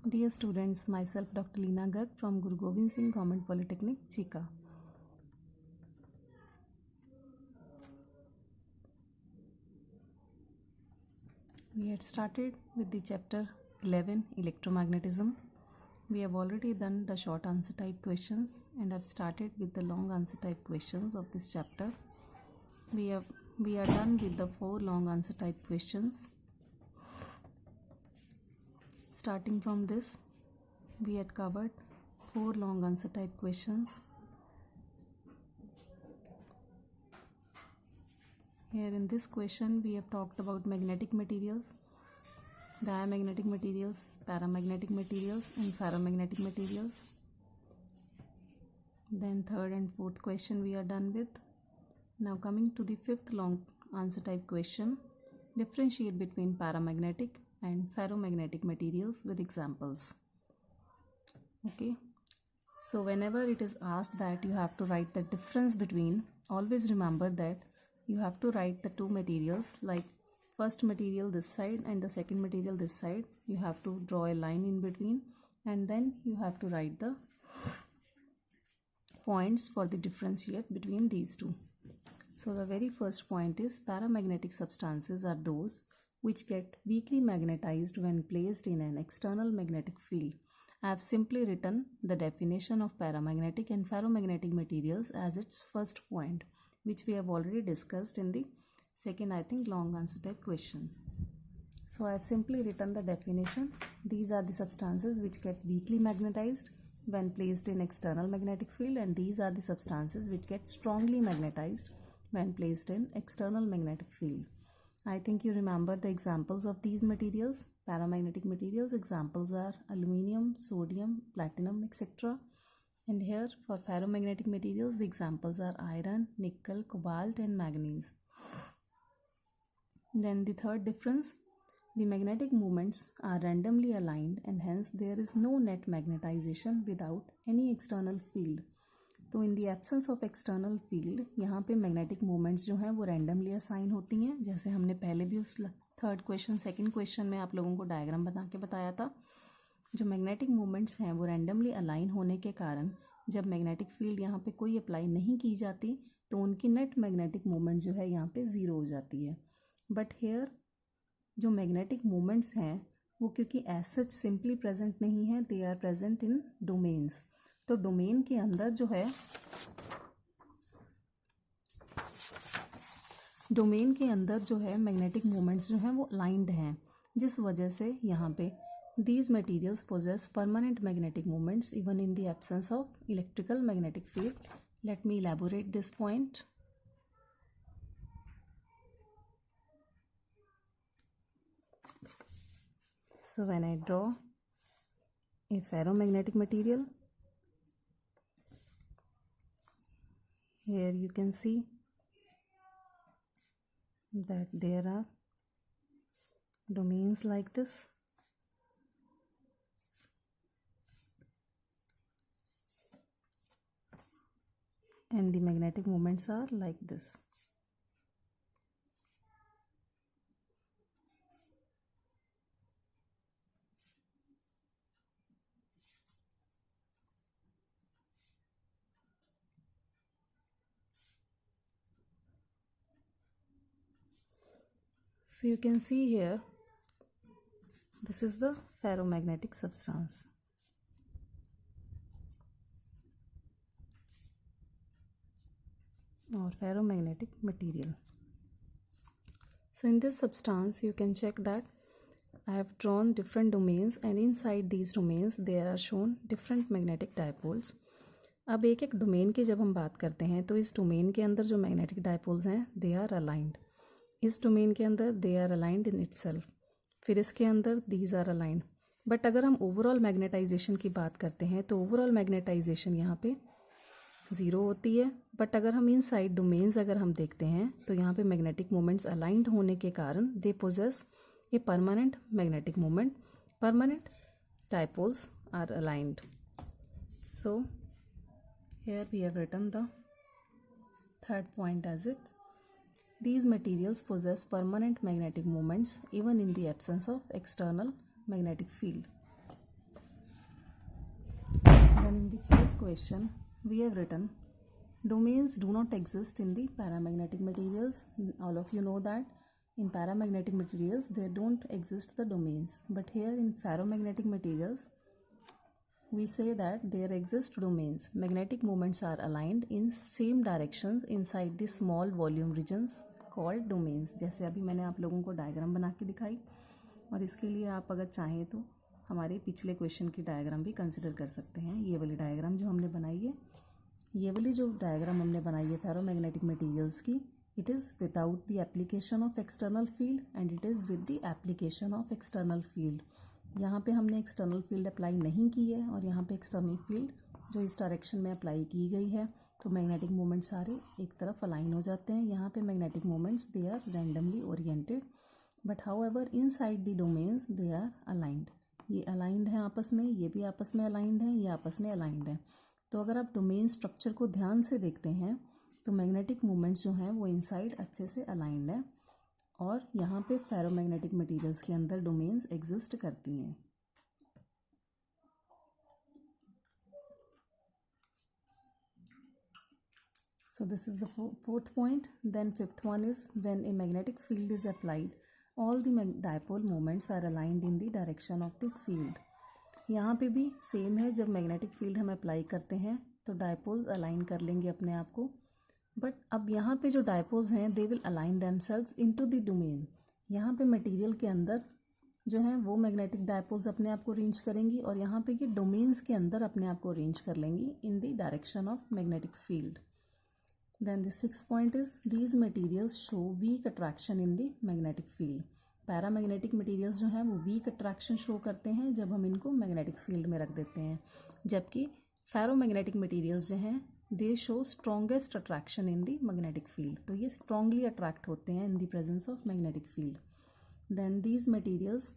Dear students, myself Dr. Leena Garg from Guru Gobind Singh Government Polytechnic, Chika. We had started with the chapter 11, Electromagnetism. We have already done the short answer type questions and have started with the long answer type questions of this chapter. We are done with the 4 long answer type questions. Starting from this, we had covered 4 long answer type questions. Here in this question, we have talked about magnetic materials, diamagnetic materials, paramagnetic materials, and ferromagnetic materials. Then third and fourth question we are done with. Now coming to the 5th long answer type question, differentiate between paramagnetic and ferromagnetic materials with examples. Okay, so whenever it is asked that you have to write the difference between, always remember that you have to write the two materials, like first material this side and the second material this side. You have to draw a line in between and then you have to write the points for the differentiate between these two. So the very first point is paramagnetic substances are those which get weakly magnetized when placed in an external magnetic field. I have simply written the definition of paramagnetic and ferromagnetic materials as its first point, which we have already discussed in the second, long answer type question. So I have simply written the definition. These are the substances which get weakly magnetized when placed in external magnetic field, and these are the substances which get strongly magnetized when placed in external magnetic field. I think you remember the examples of these materials. Paramagnetic materials examples are aluminium, sodium, platinum, etc. And here for ferromagnetic materials the examples are iron, nickel, cobalt and manganese. Then the third difference, the magnetic moments are randomly aligned and hence there is no net magnetization without any external field. तो in the absence of external field यहाँ पे magnetic moments जो हैं वो randomly assign होती हैं, जैसे हमने पहले भी उस थर्ड क्वेश्चन सेकंड क्वेश्चन में आप लोगों को डायग्राम बना के बताया था. जो मैग्नेटिक मोमेंट्स हैं वो रैंडमली अलाइन होने के कारण जब मैग्नेटिक फील्ड यहाँ पे कोई अप्लाई नहीं की जाती तो उनकी नेट मैग्नेटिक मोमेंट जो है यहाँ पे ज़ीरो हो जाती है. बट हेयर जो मैग्नेटिक मोमेंट्स हैं वो क्योंकि एज सच सिंपली प्रेजेंट नहीं है, they are present in domains. तो डोमेन के अंदर जो है मैग्नेटिक मोमेंट्स जो हैं वो अलाइंड हैं, जिस वजह से यहाँ पे these materials possess permanent magnetic moments even in the absence of electrical magnetic field. Let me elaborate this point. So when I draw a ferromagnetic material, here you can see that there are domains like this. And the magnetic moments are like this. So you can see here, this is the ferromagnetic substance. Or ferromagnetic material. So in this substance you can check that I have drawn different domains and inside these domains there are shown different magnetic dipoles. अब एक एक domain की जब हम बात करते हैं तो इस डोमेन के अंदर जो मैग्नेटिक डायपोल्स हैं दे आर अलाइंड. इस डोमेन के अंदर they are aligned in itself, फिर इसके अंदर दीज आर अलाइंड. बट अगर हम ओवरऑल मैग्नेटाइजेशन की बात करते हैं तो ओवरऑल मैग्नेटाइजेशन यहाँ पे ज़ीरो होती है. बट अगर हम इन साइड डोमेन्स अगर हम देखते हैं तो यहाँ पे मैग्नेटिक मोमेंट्स अलाइंड होने के कारण they possess a permanent magnetic moment. Permanent dipoles are aligned. So here we have written the third point as it. These materials possess permanent magnetic moments even in the absence of external magnetic field. question we have written, domains do not exist in the paramagnetic materials. All of you know that in paramagnetic materials there don't exist the domains, but here in ferromagnetic materials we say that there exist domains. Magnetic moments are aligned in same directions inside the small volume regions called domains. जैसे अभी मैंने आप लोगों को diagram बना के दिखाई, और इसके लिए आप अगर चाहें तो हमारे पिछले क्वेश्चन की डायग्राम भी कंसिडर कर सकते हैं। ये वाली डायग्राम जो हमने बनाई है, ये वाली जो डायग्राम हमने बनाई है फेरोमैग्नेटिक मटेरियल्स की, it is without the application of external field and it is with the application of external field. यहाँ पे हमने एक्सटर्नल फील्ड अप्लाई नहीं की है और यहाँ पे एक्सटर्नल फील्ड जो इस डायरेक्शन में अप्लाई की गई है, तो मैग्नेटिक मोमेंट्स सारे एक तरफ अलाइन हो जाते हैं। यहाँ पे magnetic moments they are randomly oriented, but however inside the domains they are aligned. ये अलाइंड हैं आपस में, ये भी आपस में अलाइंड हैं, ये आपस में अलाइंड हैं। तो अगर आप डोमेन स्ट्रक्चर को ध्यान से देखते हैं तो मैग्नेटिक मोमेंट्स जो हैं वो इनसाइड अच्छे से अलाइंड हैं, और यहाँ पे फेरोमैग्नेटिक मटेरियल्स के अंदर डोमेन्स एग्जिस्ट करती हैं। So this is the fourth point. Then fifth one is when a magnetic field is applied, all the dipole moments are aligned in the direction of the field. यहाँ पे भी same है, जब magnetic field हम apply करते हैं तो dipoles align कर लेंगे अपने आप को, बट अब यहाँ पे जो डायपोल्स हैं they will align themselves into the domain. यहाँ पे मटेरियल के अंदर जो है वो मैग्नेटिक डायपोल्स अपने आप को अरेंज करेंगी, और यहाँ पे ये डोमेन्स के अंदर अपने आप को अरेंज कर लेंगी in the direction of magnetic field. Then the sixth point is these materials show weak attraction in the magnetic field. Paramagnetic materials जो हैं वो वीक अट्रैक्शन शो करते हैं जब हम इनको मैग्नेटिक फील्ड में रख देते हैं, जबकि फेरोमैग्नेटिक मटेरियल्स जो हैं they show strongest attraction in the magnetic field. तो ये स्ट्रांगली अट्रैक्ट होते हैं in the presence of magnetic field. Then these materials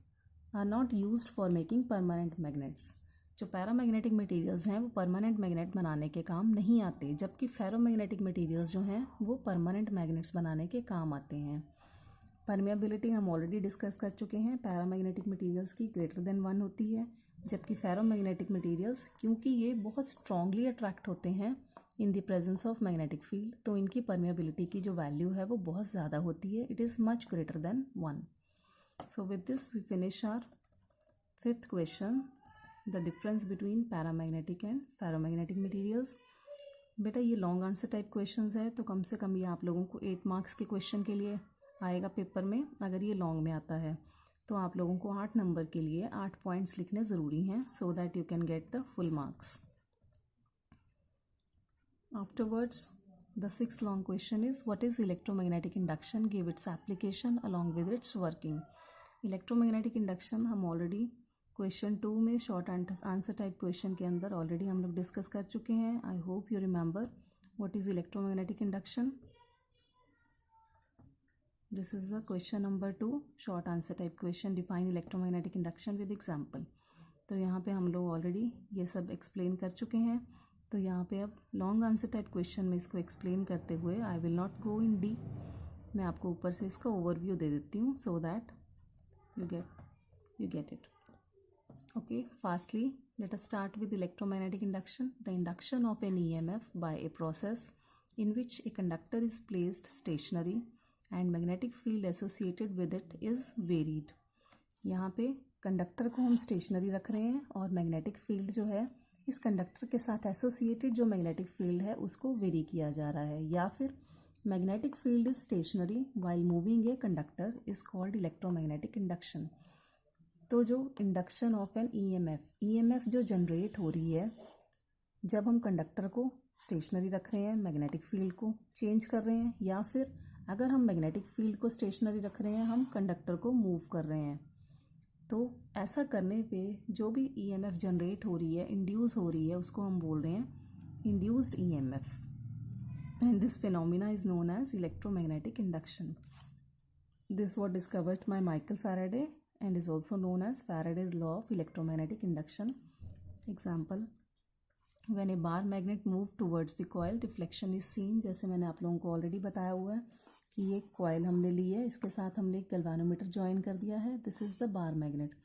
are not used for making permanent magnets. जो पैरामैग्नेटिक मटेरियल्स हैं वो परमानेंट मैग्नेट बनाने के काम नहीं आते, जबकि फेरोमैग्नेटिक मटेरियल्स जो हैं वो परमानेंट मैग्नेट्स बनाने के काम आते हैं। परमेबिलिटी हम ऑलरेडी डिस्कस कर चुके हैं, पैरामैग्नेटिक मटेरियल्स की ग्रेटर देन 1 होती है, जबकि फेरोमैग्नेटिक मटेरियल्स क्योंकि ये बहुत स्ट्रांगली अट्रैक्ट होते हैं in the presence of magnetic field, तो इनकी परमेबिलिटी की जो वैल्यू है वो बहुत ज़्यादा होती है, it is much greater than 1। So with this we finish our fifth question, the difference between paramagnetic and ferromagnetic materials. बेटा ये लॉन्ग आंसर टाइप क्वेश्चंस है, तो कम से कम ये आप लोगों को 8 मार्क्स के क्वेश्चन के लिए आएगा पेपर में। अगर ये लॉन्ग में आता है तो आप लोगों को 8 नंबर के लिए 8 पॉइंट्स लिखने ज़रूरी हैं, so that you can get the full marks. Afterwards the sixth long question is what is electromagnetic induction, give its application along with its working. Electromagnetic induction हम ऑलरेडी क्वेश्चन 2 में short answer type question के अंदर already हम लोग discuss कर चुके हैं। I hope you remember what is electromagnetic induction. This is the question number 2 short answer type question, define electromagnetic induction with example. तो यहाँ पे हम लोग ऑलरेडी ये सब एक्सप्लेन कर चुके हैं, तो यहाँ पे अब लॉन्ग आंसर टाइप क्वेश्चन में इसको एक्सप्लेन करते हुए I will not go in D, मैं आपको ऊपर से इसका ओवरव्यू दे देती हूँ so that you get it. Okay, fastly let us start with electromagnetic induction. The induction of an EMF by a process in which a conductor is placed stationary and magnetic field associated with it is varied. यहाँ पे conductor को हम stationery रख रहे हैं और magnetic field जो है इस कंडक्टर के साथ एसोसिएटेड जो मैग्नेटिक फील्ड है उसको वेरी किया जा रहा है, या फिर magnetic field is stationary while moving a conductor is called electromagnetic induction. तो जो इंडक्शन ऑफ एन ईएमएफ जो जनरेट हो रही है जब हम कंडक्टर को स्टेशनरी रख रहे हैं, मैग्नेटिक फील्ड को चेंज कर रहे हैं, या फिर अगर हम मैग्नेटिक फील्ड को स्टेशनरी रख रहे हैं, हम कंडक्टर को मूव कर रहे हैं, तो ऐसा करने पे जो भी ईएमएफ जनरेट हो रही है, इंड्यूस हो रही है, उसको हम बोल रहे हैं induced EMF, and this phenomena is known as electromagnetic induction. This was discovered by Michael Faraday and is also known as Faraday's law of electromagnetic induction. Example, when a bar magnet move towards the coil, deflection is seen। जैसे मैंने आप लोगों को already बताया हुआ है कि ये कॉयल हमने ली है, इसके साथ हमने एक गैल्वेनोमीटर ज्वाइन कर दिया है, this is the bar magnet.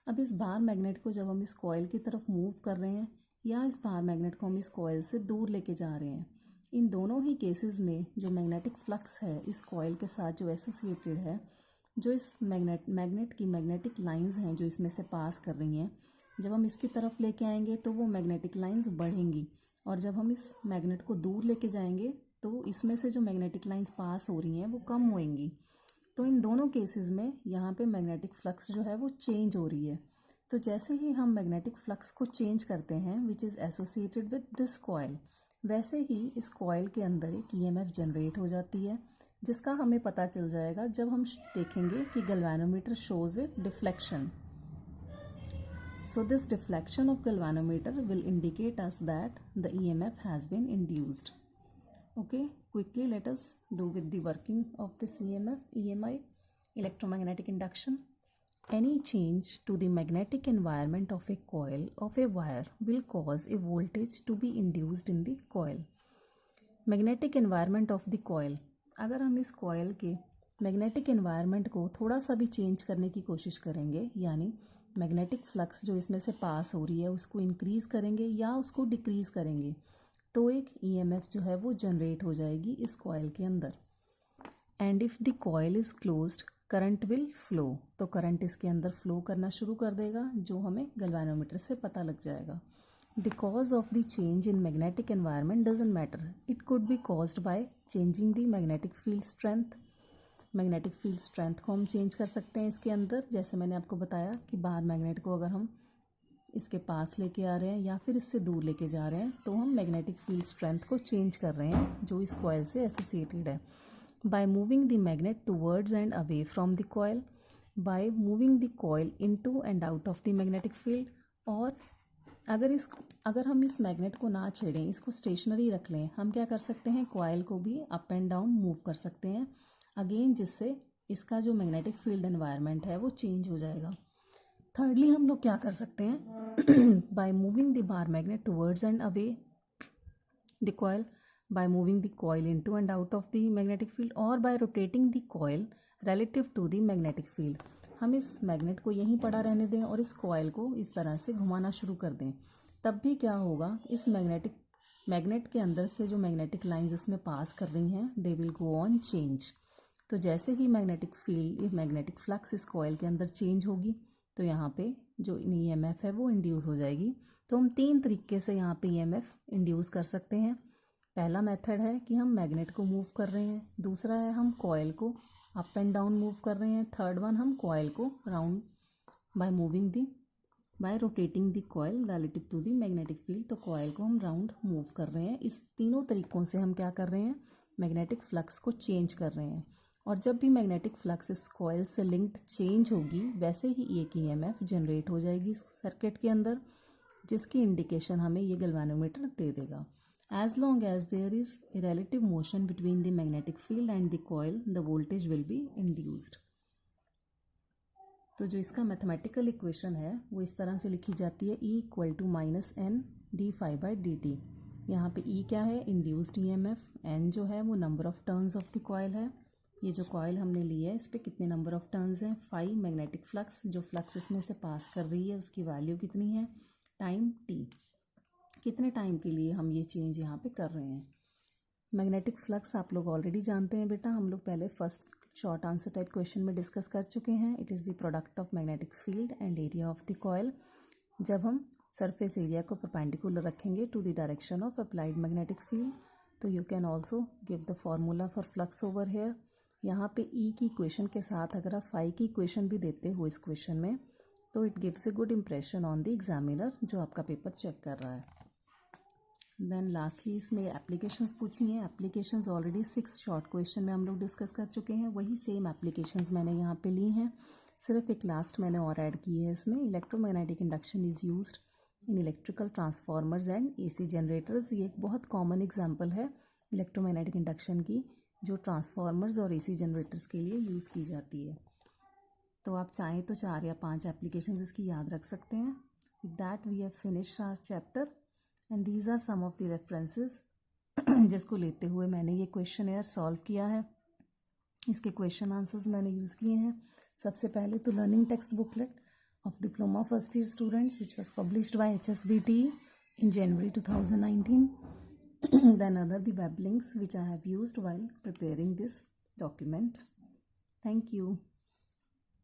अब इस बार मैग्नेट को जब हम इस कॉयल की तरफ मूव कर रहे हैं या इस पैरामैग्नेट को हम इस कॉइल से दूर लेके जा रहे हैं। इन दोनों ही केसेस में जो मैग्नेटिक फ्लक्स है इस कॉइल के साथ जो एसोसिएटेड है, जो इस मैग्नेट की मैग्नेटिक लाइंस हैं जो इसमें से पास कर रही हैं, जब हम इसकी तरफ लेके आएंगे तो वो मैग्नेटिक लाइंस बढ़ेंगी, और जब हम इस मैग्नेट को दूर लेके जाएंगे तो इसमें से जो मैग्नेटिक लाइंस पास हो रही हैं वो कम होएंगी। तो इन दोनों केसेस में यहाँ पे मैग्नेटिक फ्लक्स जो है वो चेंज हो रही है। तो जैसे ही हम मैग्नेटिक फ्लक्स को चेंज करते हैं which is associated with this coil, वैसे ही इस कॉइल के अंदर एक ईएमएफ जनरेट हो जाती है, जिसका हमें पता चल जाएगा जब हम देखेंगे कि galvanometer shows A deflection. So this deflection of galvanometer will indicate us that the EMF has been induced. Okay, quickly let us do with the working of this EMI, electromagnetic induction. Any change to the magnetic environment of a coil of a wire will cause a voltage to be induced in the coil. Magnetic environment of the coil, अगर हम इस coil के magnetic environment को थोड़ा सा भी change करने की कोशिश करेंगे, यानी मैग्नेटिक फ्लक्स जो इसमें से पास हो रही है उसको इंक्रीज़ करेंगे या उसको डिक्रीज़ करेंगे, तो एक ईएमएफ जो है वो जनरेट हो जाएगी इस कॉइल के अंदर। And if the coil is closed current will flow, तो करंट इसके अंदर फ्लो करना शुरू कर देगा, जो हमें गैल्वेनोमीटर से पता लग जाएगा। The cause of the change in magnetic environment doesn't matter, it could be caused by changing the magnetic field strength. Magnetic field strength को हम चेंज कर सकते हैं इसके अंदर, जैसे मैंने आपको बताया कि बाहर मैग्नेट को अगर हम इसके पास लेके आ रहे हैं या फिर इससे दूर लेके जा रहे हैं तो हम मैग्नेटिक फील्ड स्ट्रेंथ को चेंज कर रहे हैं जो इस कॉइल से एसोसिएटेड है। Bye moving the magnet towards and away from the coil, by moving the coil into and out of the magnetic field, और अगर हम इस मैग्नेट को ना छेड़ें, इसको स्टेशनरी रख लें, हम क्या कर सकते हैं, कॉइल को भी अप एंड डाउन मूव कर सकते हैं अगेन, जिससे इसका जो मैग्नेटिक फील्ड एनवायरनमेंट है वो चेंज हो जाएगा। थर्डली हम लोग क्या कर सकते हैं, by moving the bar magnet towards and away the coil, by moving the coil into and out of the magnetic field, और by rotating the coil relative to the magnetic field. हम इस magnet को यहीं पड़ा रहने दें और इस कॉइल को इस तरह से घुमाना शुरू कर दें, तब भी क्या होगा, इस मैग्नेट के अंदर से जो मैग्नेटिक लाइंस इसमें पास कर रही हैं they will go on change. तो जैसे ही मैग्नेटिक फ्लक्स इस कॉइल के अंदर चेंज होगी तो यहाँ पे जो ईएमएफ है वो इंड्यूस हो जाएगी। तो हम 3 तरीके से यहाँ पे ईएमएफ इंड्यूस कर सकते हैं। पहला मेथड है कि हम मैग्नेट को मूव कर रहे हैं, दूसरा है हम कॉइल को अप एंड डाउन मूव कर रहे हैं, थर्ड वन हम कॉइल को round by rotating the coil relative to the magnetic field, तो कॉइल को हम राउंड मूव कर रहे हैं। इस तीनों तरीकों से हम क्या कर रहे हैं, मैग्नेटिक फ्लक्स को चेंज कर रहे हैं। और जब भी मैग्नेटिक फ्लक्स इस कॉइल से लिंक्ड चेंज होगी वैसे ही एक ईएमएफ जनरेट हो जाएगी इस सर्किट के अंदर, जिसकी इंडिकेशन हमें ये गैल्वेनोमीटर दे देगा। As long as there is a relative motion between the magnetic field and the coil, the voltage will be induced. तो जो इसका मैथमेटिकल इक्वेशन है वो इस तरह से लिखी जाती है, E = -n dφ/dt। यहाँ पे E क्या है, इंड्यूस्ड ईएमएफ, N जो है वो number of turns of the coil है, ये जो कॉइल हमने ली है इस पर कितने नंबर ऑफ टर्न्स हैं, फाई मैग्नेटिक फ्लक्स, जो फ्लक्स इसमें से पास कर रही है उसकी वैल्यू कितनी है, टाइम t, कितने टाइम के लिए हम ये चेंज यहाँ पे कर रहे हैं। मैग्नेटिक फ्लक्स आप लोग ऑलरेडी जानते हैं बेटा, हम लोग पहले first short answer type question में डिस्कस कर चुके हैं। It is the product of magnetic field and area of the coil. जब हम सरफेस एरिया को परपेंडिकुलर रखेंगे to the direction of applied magnetic field, तो you can also give the formula for flux over here. यहाँ पे ई की equation के साथ अगर आप फाई की इक्वेशन भी देते हो इस क्वेश्चन में तो it gives a good impression on the examiner जो आपका पेपर चेक कर रहा है। देन लास्टली इसमें एप्लीकेशंस पूछी हैं। एप्लीकेशंस ऑलरेडी 6 शॉर्ट क्वेश्चन में हम लोग डिस्कस कर चुके हैं, वही सेम एप्लीकेशंस मैंने यहाँ पे ली हैं, सिर्फ एक लास्ट मैंने और ऐड की है इसमें। Electromagnetic induction is used in electrical transformers and AC generators. ये एक बहुत कॉमन एग्जाम्पल है इलेक्ट्रोमैग्नेटिक इंडक्शन की जो ट्रांसफार्मर्स और एसी जनरेटर्स के लिए यूज़ की जाती है। तो आप चाहें तो 4 या 5 एप्लीकेशंस इसकी याद रख सकते हैं। With that we have finished our chapter and these are some of the references जिसको लेते हुए मैंने ये क्वेश्चन एयर सॉल्व किया है। इसके क्वेश्चन आंसर्स मैंने यूज़ किए हैं। सबसे पहले तो learning text booklet of diploma first year students which was published by HSBT in January 2019. Then other the web links which I have used while preparing this document. Thank you.